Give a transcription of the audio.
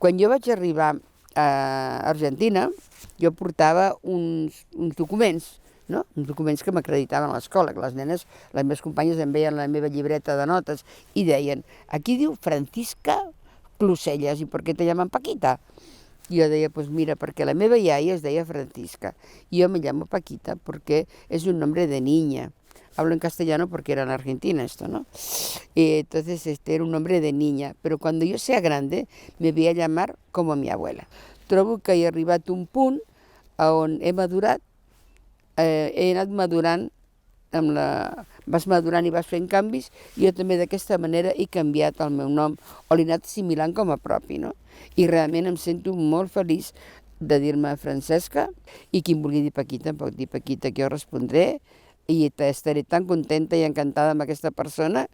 Quan jo vaig arribar a Argentina, jo portava uns documents, no? Uns documents que m'acreditaven a l'escola, que les nenes, les meves companyes em veien la meva llibreta de notes i deien, aquí diu Francisca Closellas, ¿y por qué te llaman Paquita? Y yo decía, pues mira, porque la meva iaia es deia Francisca. Y yo me llamo Paquita porque es un nombre de niña. Hablo en castellano porque era en Argentina esto, ¿no? Entonces era un nombre de niña. Pero cuando yo sea grande me voy a llamar como mi abuela. Trobo que he arribat a un punt on he madurat, he anat madurant vas madurant i vas fent canvis, i jo també d'aquesta manera he canviat el meu nom, o l'he anat assimilant com a propi, no? I realment em sento molt feliç de dir-me Francesca, i qui em vulgui dir Paquita, em pot dir Paquita, que jo respondré, i estaré tan contenta i encantada amb aquesta persona